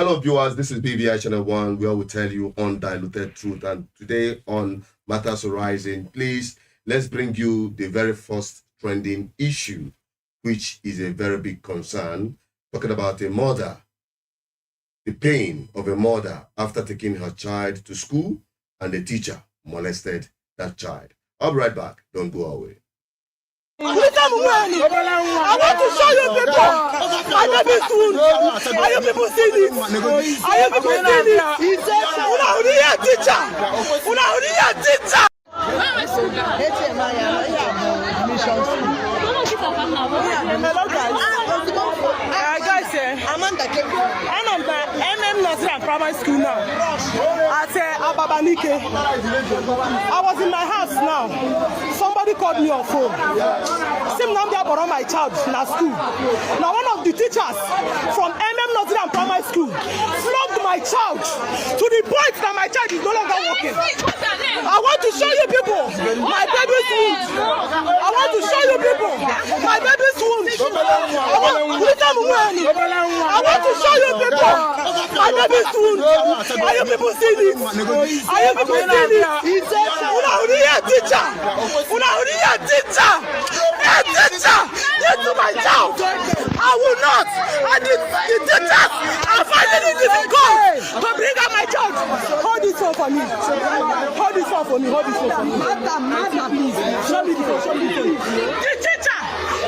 Hello viewers, this is BVI Channel 1 where we tell you undiluted truth, and today on Matters Arising, please, let's bring you the very first trending issue, which is a very big concern, talking about a mother, the pain of a mother after taking her child to school and the teacher molested that child. I'll be right back, don't go away. I want to show you people. My baby soon. Are you people seeing it? Are you people seeing it? Una uriya teacher. Una uriya teacher. Hello guys. I'm MM Naira Primary School now. At Ababanike. I was in my house now. Somebody called me on phone. Same number for my child in school. Now one of the teachers from MM Naira Primary School flogged my child to the point that my child is no longer walking. I want to show you people my baby's wound. I want to show you people my baby's wound. I want to show you people my baby's wound. Are you people seeing it? Are you people seeing it? Una uriya teacher. Una uriya teacher. A teacher into my child. I will not. And the teachers are finding it difficult to bring out my child. Hold this one for me. Hold this one for me. Hold this one for me. Show me the phone. Show me the phone. The teacher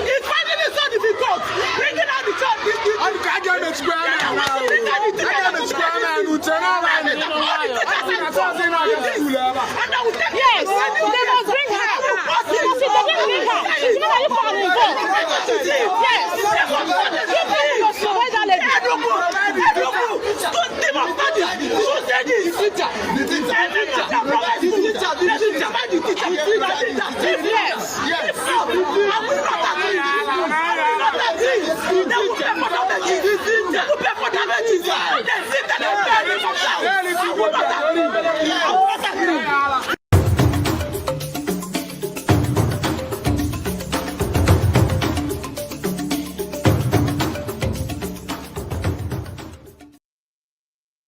is finding it so difficult bringing out the child. Yes, they must bring her. She's not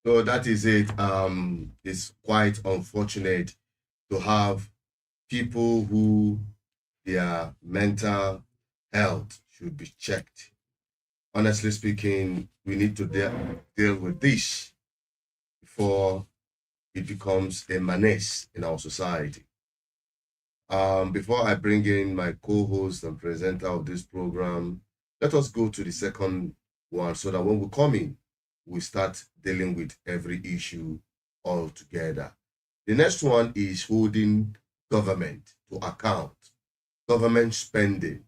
So that is it. It's quite unfortunate to have people who their mental health should be checked. Honestly speaking, we need to deal with this before it becomes a menace in our society. Before I bring in my co-host and presenter of this program, let us go to the second one so that when we come in, we start dealing with every issue all together. The next one is holding government to account, government spending,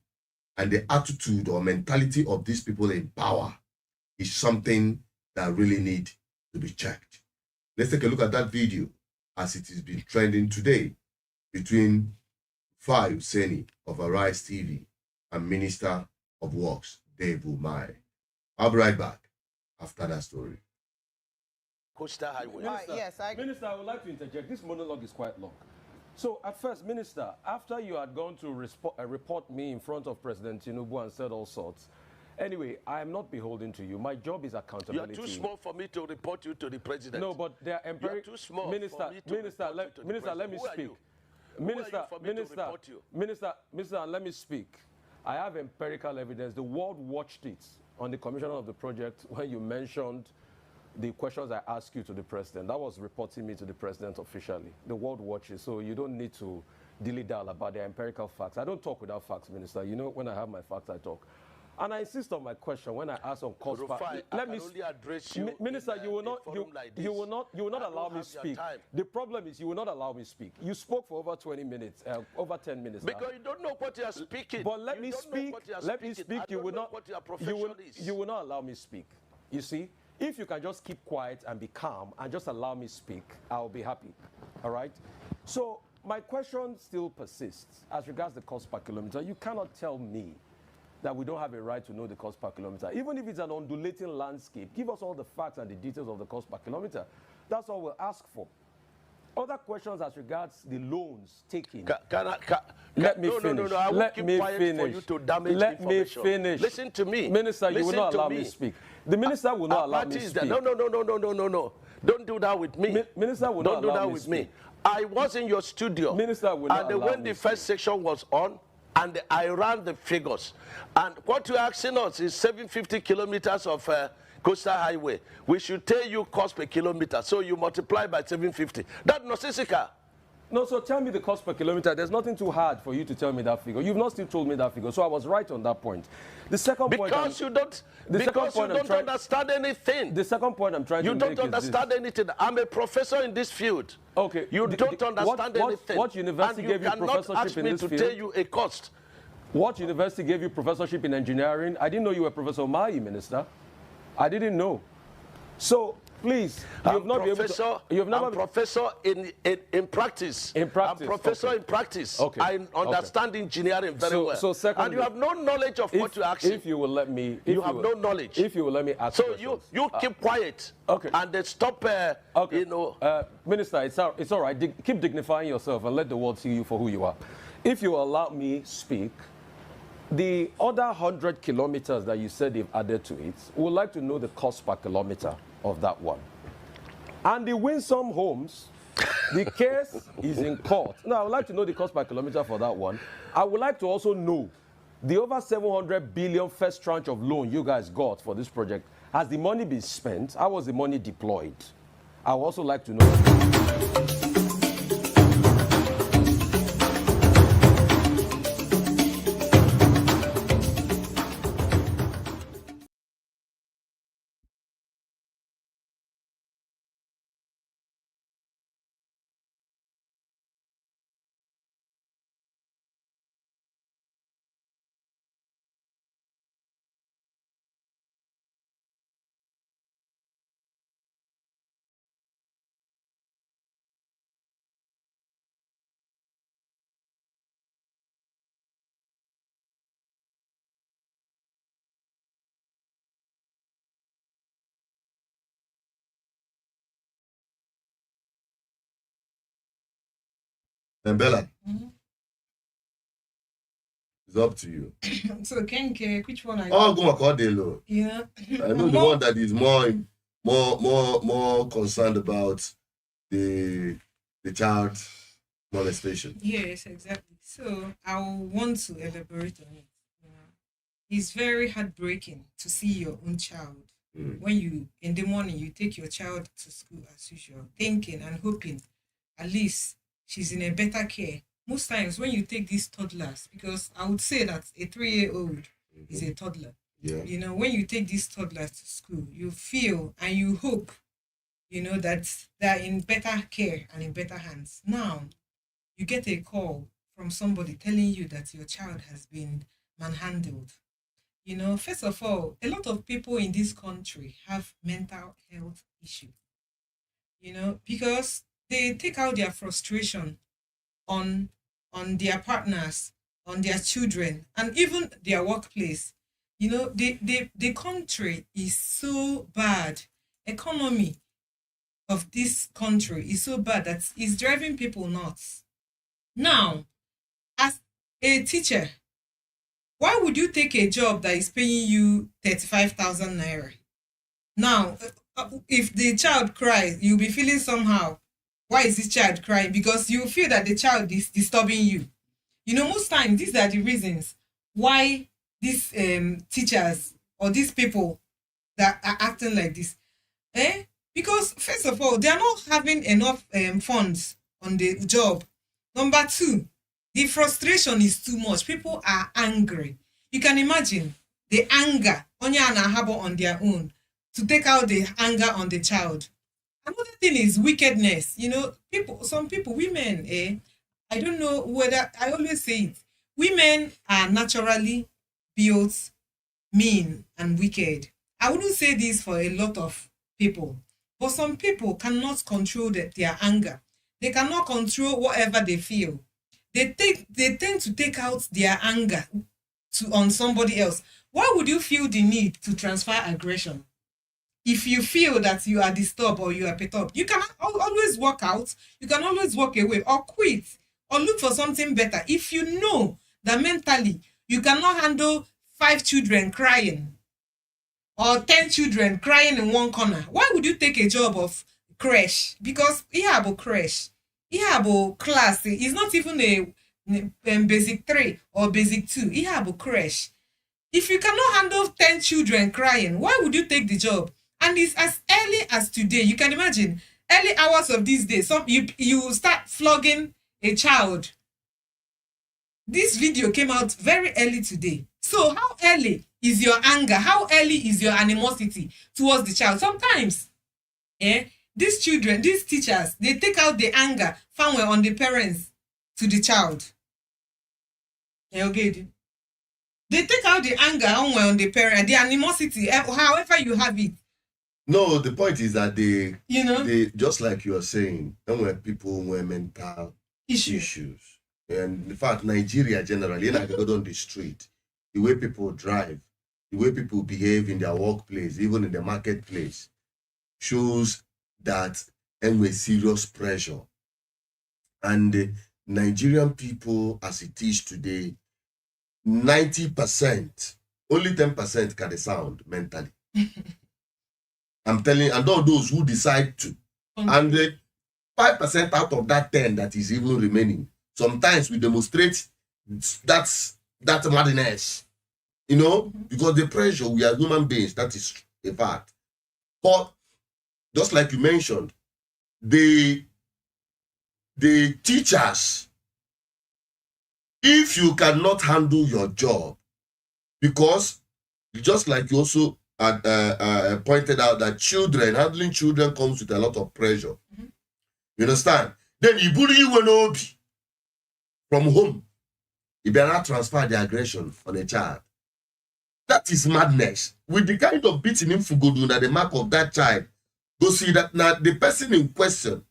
and the attitude or mentality of these people in power is something that really need to be checked. Let's take a look at that video as it has been trending today between Rufai of Arise TV and Minister of Works, Dave Umeahi. I'll be right back after that story. Coastal Highway. Minister, I would like to interject. This monologue is quite long. So at first, Minister, after you had gone to report me in front of President Tinubu and said all sorts, anyway, I am not beholden to you. My job is accountability. You are too small for me to report you to the president. No, but they are empirical. You are too small Minister, for me to Minister, let me speak. Minister, let me speak. I have empirical evidence. The world watched it on the commissioner of the project when you mentioned the questions I asked you to the president. That was reporting me to the president officially. The world watches, so you don't need to dilly-dally about the empirical facts. I don't talk without facts, Minister. You know, when I have my facts, I talk. And I insist on my question when I ask on cost. Let me only address you. Minister, you will not allow me speak. The problem is you will not allow me speak. You spoke for over 20 minutes, over 10 minutes. Because you don't know what you are speaking. But let me speak. Let me speak. You will not. You will not allow me speak. You see, if you can just keep quiet and be calm and just allow me speak, I'll be happy. All right. So my question still persists as regards the cost per kilometer. You cannot tell me that we don't have a right to know the cost per kilometer. Even if it's an undulating landscape, give us all the facts and the details of the cost per kilometer. That's all we'll ask for. Other questions as regards the loans taken. Let me finish. No. I will Let keep me quiet finish. for you to damage Let me information. finish. Listen to me. Minister, you will not allow me to speak. The minister will not allow me to speak. No. Don't do that with me. Minister will Don't not do allow that me with to me. speak. I was in your studio. Minister will not and allow when me the to first section was on, and I ran the figures. And what you're asking us is 750 kilometers of coastal highway. We should tell you cost per kilometer. So you multiply by 750. That's nonsensical. No, so tell me the cost per kilometer. There's nothing too hard for you to tell me that figure. You've not still told me that figure, so I was right on that point. The second point... Because you don't understand anything. The second point I'm trying to make is You don't understand anything. I'm a professor in this field. Okay. You don't understand anything. What university gave you professorship in this field? And you cannot ask me to tell you a cost. What university gave you professorship in engineering? I didn't know you were Professor Umeahi, Minister. I didn't know. So... Please, I'm professor in practice. In practice. I'm professor okay. in practice. Okay. I understand engineering very well. So secondly, and you have no knowledge of what you're asking. If you will let me... You have no knowledge. If you will let me ask So questions. you keep quiet. Okay. And then stop, okay. you know... Minister, it's all right. Keep dignifying yourself and let the world see you for who you are. If you allow me speak, the other 100 kilometers that you said they've added to it, we would like to know the cost per kilometer of that one. And the Winsome Homes, the case is in court. Now, I would like to know the cost per kilometer for that one. I would like to also know the over 700 billion first tranche of loan you guys got for this project. Has the money been spent? How was the money deployed? I would also like to know. Bella, it's up to you. So, Kenke, which one are you? Oh, go on, Delo. Yeah. I know the one that is more concerned about the child molestation. Yes, exactly. So, I want to elaborate on it. It's very heartbreaking to see your own child. When you, in the morning, you take your child to school as usual, thinking and hoping at least she's in a better care. Most times when you take these toddlers, because I would say that a 3-year-old is a toddler. Yeah. You know, when you take these toddlers to school, you feel and you hope, you know, that they're in better care and in better hands. Now, you get a call from somebody telling you that your child has been manhandled. You know, first of all, a lot of people in this country have mental health issues. You know, because they take out their frustration on their partners, on their children, and even their workplace. You know, the country is so bad. Economy of this country is so bad that it's driving people nuts. Now, as a teacher, why would you take a job that is paying you 35,000 naira? Now, if the child cries, you'll be feeling somehow. Why is this child crying? Because you feel that the child is disturbing you. You know, most times, these are the reasons why these teachers or these people that are acting like this. Because, first of all, they are not having enough funds on the job. Number two, the frustration is too much. People are angry. You can imagine the anger on their own to take out the anger on the child. Another thing is wickedness. You know, some people, women, I don't know whether, I always say it, women are naturally built mean and wicked. I wouldn't say this for a lot of people, but some people cannot control their anger. They cannot control whatever they feel. They tend to take out their anger on somebody else. Why would you feel the need to transfer aggression? if you feel that you are disturbed or you are perturbed, you can always walk out, you can always walk away or quit or look for something better. If you know that mentally you cannot handle 5 children crying or 10 children crying in one corner, why would you take a job of crash? Because about crash, about class, it's not even a basic 3 or basic 2, about crash. If you cannot handle 10 children crying, why would you take the job? And it's as early as today. You can imagine, early hours of these days, you start flogging a child. This video came out very early today. So how early is your anger? How early is your animosity towards the child? Sometimes, these children, these teachers, they take out the anger found on the parents to the child. Okay. They take out the anger on the parent, the animosity, however you have it. No, the point is that they just like you are saying, and when people with mental issues. And in fact, Nigeria generally, like they go down the street, the way people drive, the way people behave in their workplace, even in the marketplace, shows that and with serious pressure. And the Nigerian people, as it is today, 90%, only 10% can sound mentally. I'm telling you, and all those who decide to. And 5% out of that 10 that is even remaining, sometimes we demonstrate that madness, because the pressure, we are human beings, that is a fact. But just like you mentioned, the teachers, if you cannot handle your job, because just like you also pointed out that handling children comes with a lot of pressure. You understand? Then you bully you when from home. You better transfer the aggression on a child. That is madness. With the kind of beating him for good at the mark of that child, go see that now the person in question.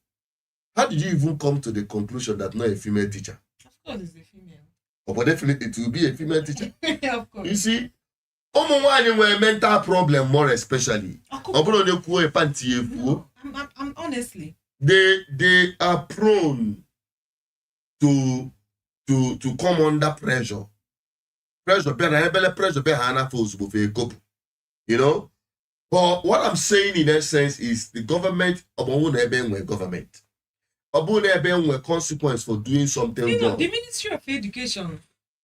How did you even come to the conclusion that not a female teacher? Of course, it's a female. Oh, but definitely it will be a female teacher. Of course. You see, with mental problem more especially. I'm honestly. They are prone to come under pressure. Pressure you know. But what I'm saying in essence is the government government. Consequence for doing something wrong. The Ministry of Education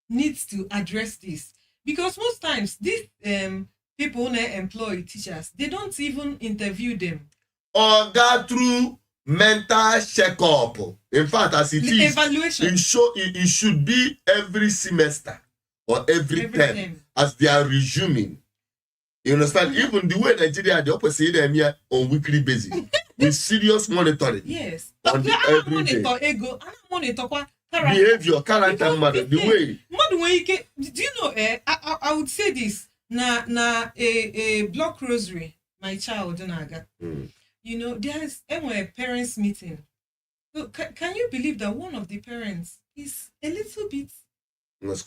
needs to address this, because most times these people who employ teachers, they don't even interview them. Or go through mental check-up. In fact, as it is, evaluation. It should be every semester or every term as they are resuming. You understand? Even the way Nigeria, the opposite them here on weekly basis with serious monitoring. Yes. On the everyday. Behavior, character, matter, the way. Do you know? I would say this. A block rosary, my child, there's a parents meeting. So can you believe that one of the parents is a little bit? But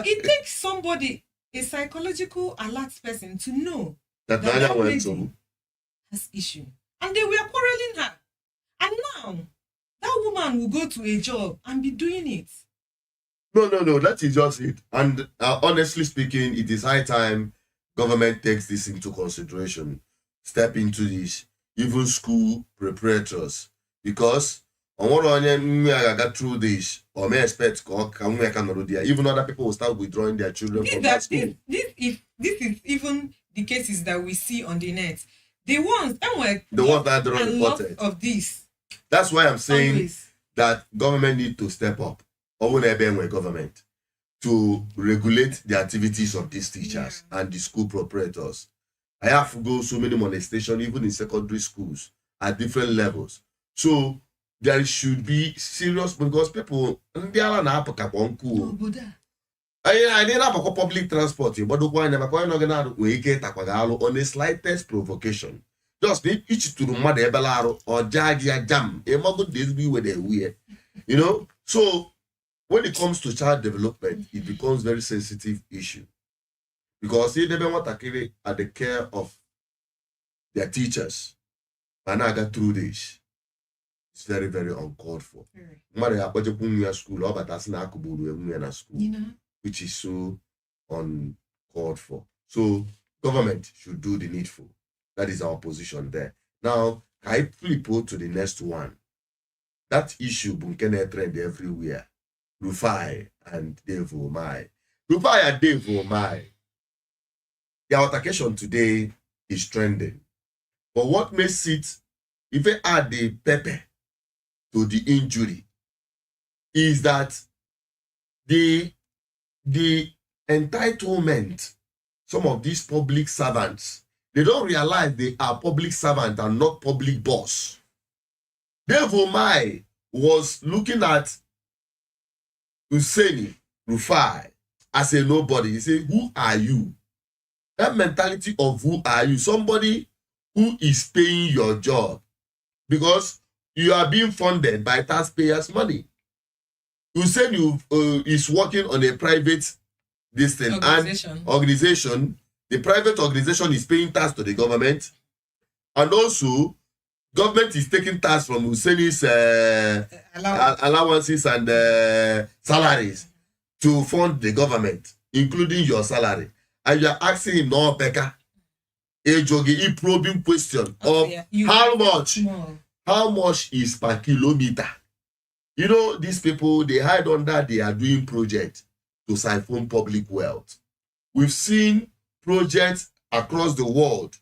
it takes somebody, a psychological alert person, to know that lady has issue, and they were quarreling her, and now that woman will go to a job and be doing it. No, that is just it. And honestly speaking, it is high time government takes this into consideration, step into this, even school preparators, because on what I got through this, or may expect even other people will start withdrawing their children from that school. This is even the cases that we see on the net. The ones that are reported of this. That's why I'm saying that government need to step up, or government, to regulate the activities of these teachers and the school proprietors. I have to go so many molestation, even in secondary schools, at different levels. So there should be serious, because people they are not I didn't have a public transport, but on the slightest provocation. Just each to the mother belaro or jagia jam. A mother days be where they wear. So when it comes to child development, it becomes very sensitive issue. Because they never want to at the care of their teachers. And I got through this. It's very, very uncalled for. School, which is so uncalled for. So government should do the needful. That is our position there. Now, I flip to the next one. That issue bunkene trend everywhere. Rufai and Umeahi. Rufai and Umeahi. The altercation today is trending. But what makes it, if they add the pepper to the injury, is that the entitlement, some of these public servants, they don't realize they are public servants and not public boss. Umeahi was looking at Rufai as a nobody. He said, who are you? That mentality of who are you? Somebody who is paying your job because you are being funded by taxpayers' money. Hussein is working on a private organization. The private organization is paying tax to the government, and also government is taking tax from Hussein's allowances and salaries to fund the government, including your salary. And you are asking him, no, Becca, a probing question of how much is per kilometer. You know, these people, they hide under, they are doing projects to siphon public wealth. We've seen projects across the world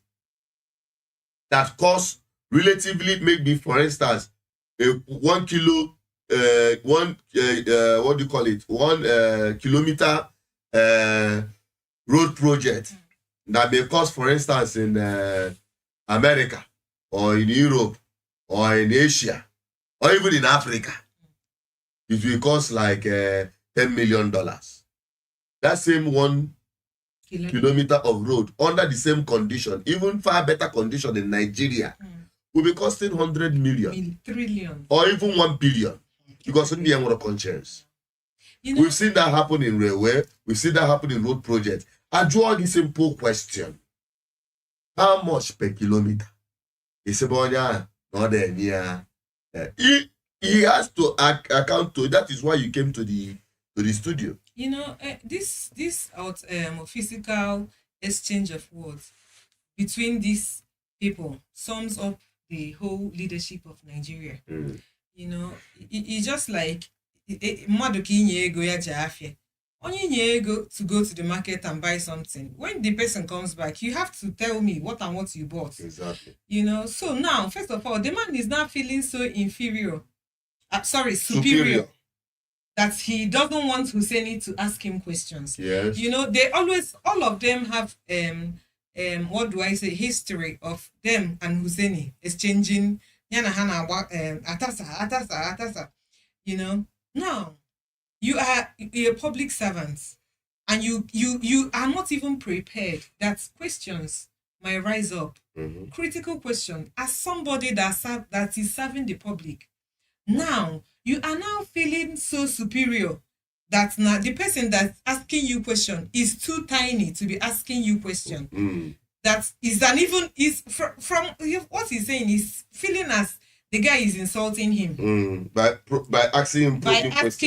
that cost relatively, maybe for instance, 1 kilo, 1 kilometer road project that may cost, for instance, in America or in Europe or in Asia or even in Africa, it will cost like $10 million. That same 1 kilometer of road under the same condition, even far better condition in Nigeria, will be costing 100 million, trillion, or even 1 billion, because in the end of conscience. You know, we've seen that happen in railway, we've seen that happen in road projects. I draw this simple question: how much per kilometer? It's about not there. He has to account to. That is why you came to the studio. You know, this physical exchange of words between these people sums up the whole leadership of Nigeria. You know, it's just like to go to the market and buy something. When the person comes back, you have to tell me what and what you bought. Exactly. You know, so now, first of all, the man is now feeling so superior, that he doesn't want Husseini to ask him questions. Yes. You know, all of them have history of them and Husseini exchanging atasa. You know, now you are a public servant and you are not even prepared that questions might rise up. Critical question as somebody that is serving the public. Now you are now feeling so superior that now the person that's asking you question is too tiny to be asking you question. That is from what he's saying is feeling as the guy is insulting him by asking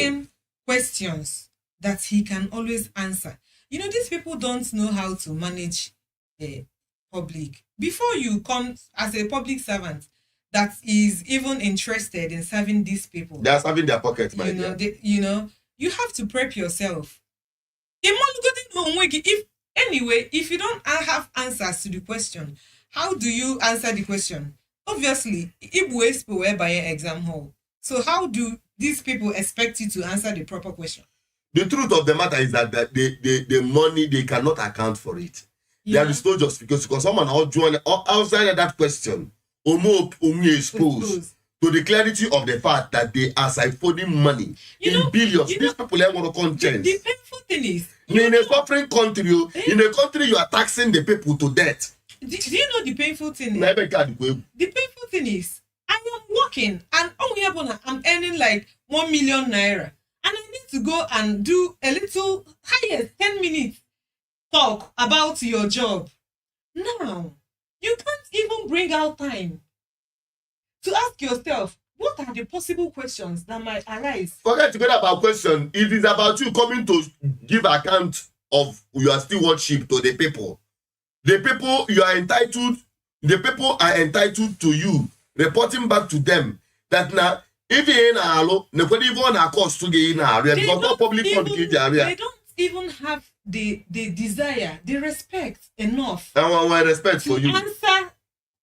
him questions that he can always answer. You know, these people don't know how to manage the public. Before you come as a public servant that is even interested in serving these people, they are serving their pockets, my dear. You have to prep yourself. If you don't have answers to the question, how do you answer the question? Obviously, we're by an exam hall. So how do these people expect you to answer the proper question? The truth of the matter is that the money, they cannot account for it. Yeah. There is no justification because someone outside of that question exposed to the clarity of the fact that they are siphoning money in billions. These people have no conscience. The painful thing is, in a suffering country, in a country you are taxing the people to death. Do you know the painful thing? The painful thing is, I am working and I'm earning like 1 million naira, and I need to go and do a little higher 10 minutes talk about your job. Now, you can't even bring out time to ask yourself, what are the possible questions that might arise? Forget to get about question. It is about you coming to give account of your stewardship to the people. The people you are entitled, the people are entitled to you, reporting back to them that now, even in alo, nobody even a cost to get in area because no public fund in the area. They don't even have the desire, the respect enough. And one respect for you. Answer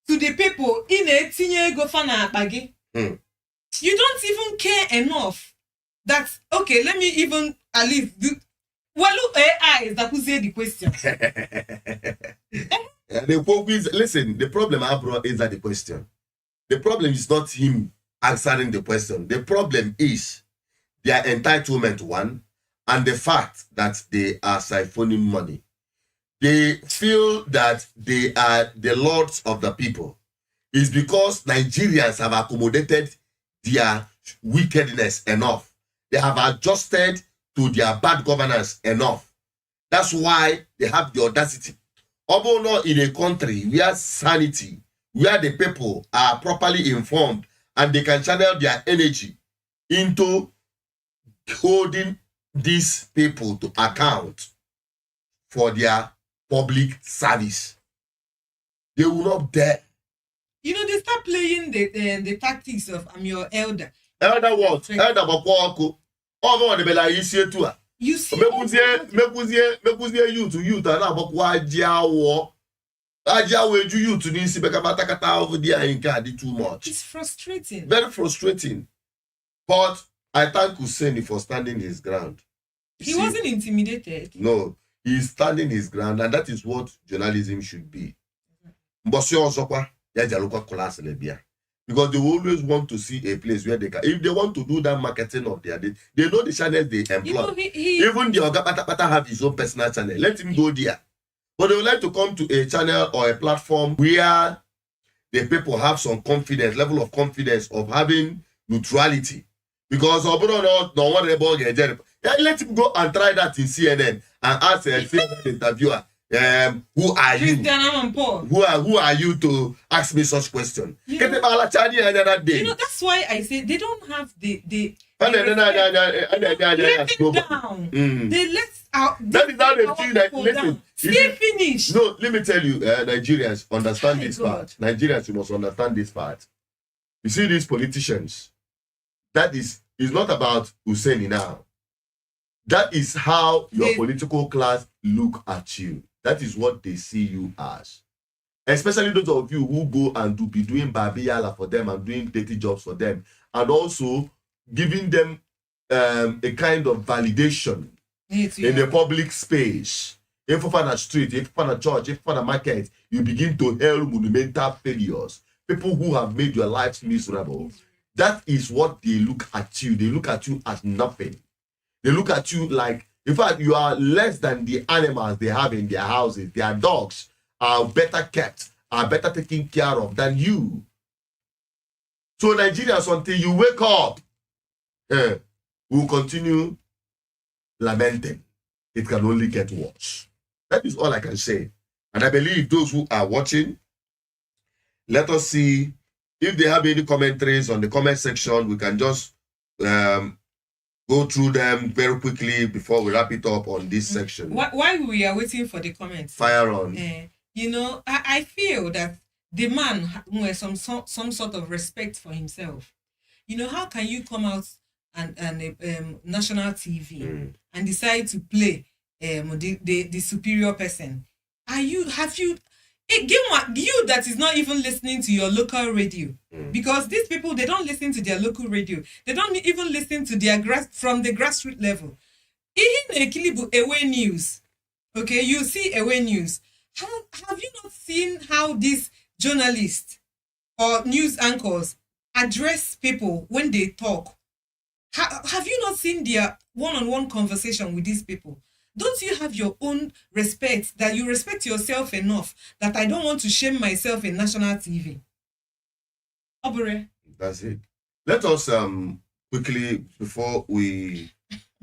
to the people in a tinye go fana bagi. You don't even care enough that, okay, let me even at least do. Well, AI is that who say the question. Listen, the problem I brought is that the question. The problem is not him answering the question. The problem is their entitlement, one, and the fact that they are siphoning money. They feel that they are the lords of the people. It's because Nigerians have accommodated their wickedness enough. They have adjusted to their bad governance enough. That's why they have the audacity. Although not in a country where sanity, where the people are properly informed and they can channel their energy into holding these people to account for their public service. They will not dare. You know, they start playing the tactics of I'm your elder. Elder what? Elder Bakwako. All the bela issue to her. You see, mekuzie youth and abakwa ajiawo. Ajiawo eju youth ni si beka matakata over there in Kadi too much. It's frustrating. Very frustrating. But I thank Hussein for standing his ground. He wasn't intimidated. No, he's standing his ground, and that is what journalism should be. Because they always want to see a place where they can. If they want to do that marketing of their day, they know the channels they employ. You know, even the Oga Pata have his own personal channel. Let him go there. But they would like to come to a channel or a platform where the people have some confidence, level of confidence of having neutrality. Because let him go and try that in CNN and ask a CNN interviewer, who are you? Who are you to ask me such question? You know, that's why I say they don't have the let it down. They let out. That is how they feel that. Listen, still finish. No, let me tell you, Nigerians understand this part. Nigerians, you must understand this part. You see these politicians. That is not about Hussein now. That is how your political class look at you. That is what they see you as. Especially those of you who go and be doing babiyala for them and doing dirty jobs for them. And also giving them a kind of validation in the public space. If you find a street, if you find a church, if you find a market, you begin to hail monumental failures. People who have made your lives miserable. That is what they look at you. They look at you as nothing. They look at you like, in fact, you are less than the animals they have in their houses. Their dogs are better kept, are better taken care of than you. So Nigerians, until you wake up, will continue lamenting. It can only get worse. That is all I can say. And I believe those who are watching, let us see if they have any commentaries on the comment section. We can just go through them very quickly before we wrap it up on this section. While we are waiting for the comments, fire on. You know, I feel that the man has some sort of respect for himself. You know, how can you come out and national TV and decide to play the superior person? You that is not even listening to your local radio, because these people, they don't listen to their local radio. They don't even listen to their from the grassroots level. In away news, okay, you see away news. Have you not seen how these journalists or news anchors address people when they talk? Have you not seen their one-on-one conversation with these people? Don't you have your own respect, that you respect yourself enough that I don't want to shame myself in national TV? Obere. That's it. Let us quickly, before we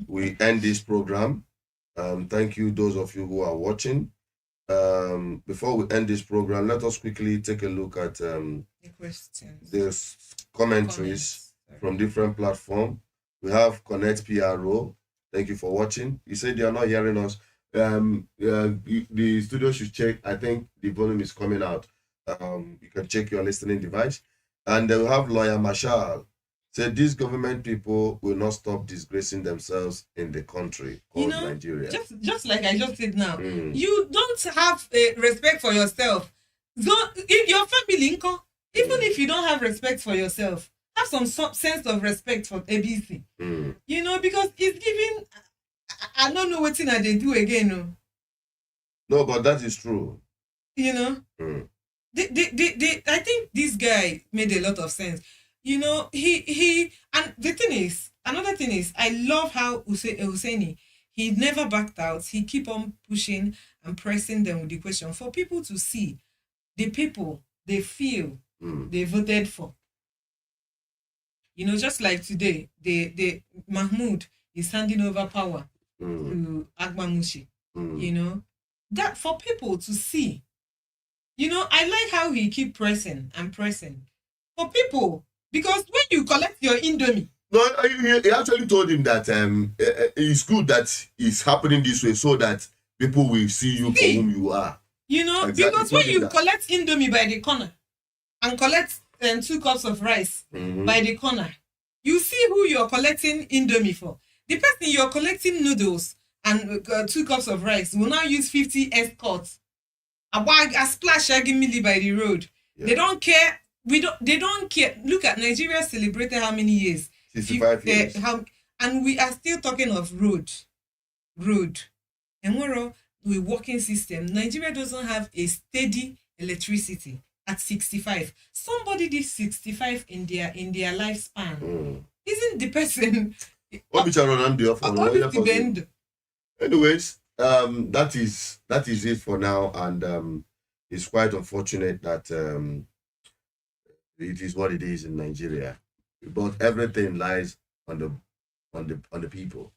end this program, Thank you, those of you who are watching. Before we end this program, let us quickly take a look at The questions. the commentaries from different platforms. We have Connect PRO. Thank you for watching. You said they are not hearing us. The studio should check. I think the volume is coming out. You can check your listening device. And then we have Lawyer Marshall. Said these government people will not stop disgracing themselves in the country called Nigeria. Just like I just said now, you don't have respect for yourself. If your family, even if you don't have respect for yourself, have some sense of respect for ABC. Because it's giving. I don't know what thing they do again. No, but that is true. I think this guy made a lot of sense. He and another thing is, I love how Hussaini, he never backed out. He keep on pushing and pressing them with the question for people to see the people they feel they voted for. Just like today, the Mahmoud is handing over power to Agbamushi. That for people to see. I like how he keep pressing and pressing for people. Because when you collect your Indomie... No, he actually told him that it's good that it's happening this way so that people will see you for whom you are. Exactly. Because when you collect Indomie by the corner and collect 2 cups of rice by the corner, you see who you're collecting Indomie for. The person you're collecting noodles and 2 cups of rice will now use 50 escorts. A splash milli by the road. Yeah. They don't care. They don't care. Look at Nigeria celebrated how many years? 65 years. And we are still talking of road. And we're working system. Nigeria doesn't have a steady electricity at 65. Somebody did 65 in their lifespan. Isn't the person? Anyways, that is it for now, and it's quite unfortunate that it is what it is in Nigeria, but everything lies on the people.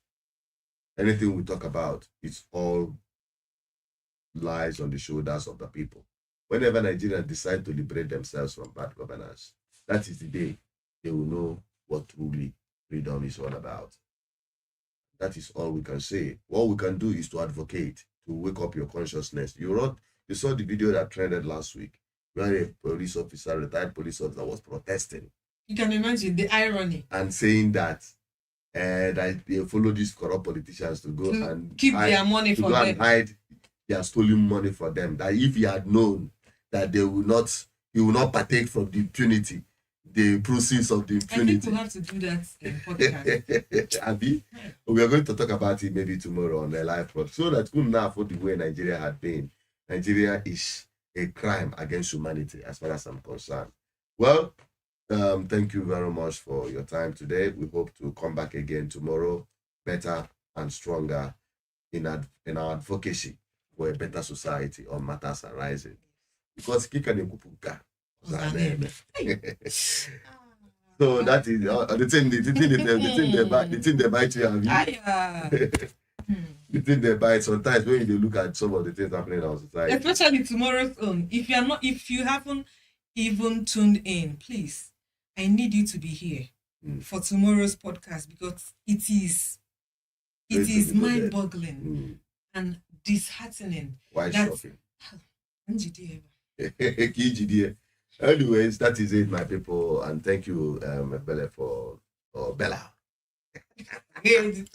Anything we talk about, it's all lies on the shoulders of the people. Whenever Nigerians decide to liberate themselves from bad governance, that is the day they will know what truly freedom is all about. That is all we can say. What we can do is to advocate, to wake up your consciousness. You saw the video that trended last week, where a retired police officer was protesting. You can imagine the irony. And saying that they follow these corrupt politicians to go and keep their money for them. And hide their stolen money for them. That if he had known that he will not partake from the impunity, the proceeds of the impunity. I think we'll have to do that podcast. Abby, we are going to talk about it maybe tomorrow on the live podcast. So that now for the way Nigeria had been, Nigeria is a crime against humanity as far as I'm concerned. Well, thank you very much for your time today. We hope to come back again tomorrow, better and stronger in our advocacy for a better society on matters arising. Because so that is the thing they bite you. The thing they bite sometimes when you look at some of the things happening in our society. Especially tomorrow's own. If you haven't even tuned in, please, I need you to be here for tomorrow's podcast, because it is mind-boggling and disheartening. Why shocking? Anyways, that is it, my people, and thank you, Bella, Bella. And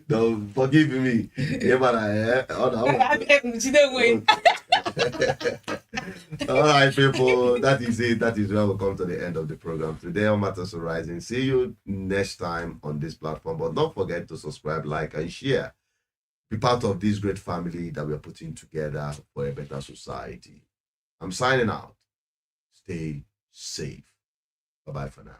don't forgive me. All right, people, that is it. That is where we come to the end of the program today on Matters Arising. See you next time on this platform, but don't forget to subscribe, like, and share. Be part of this great family that we are putting together for a better society. I'm signing out. Stay safe. Bye-bye for now.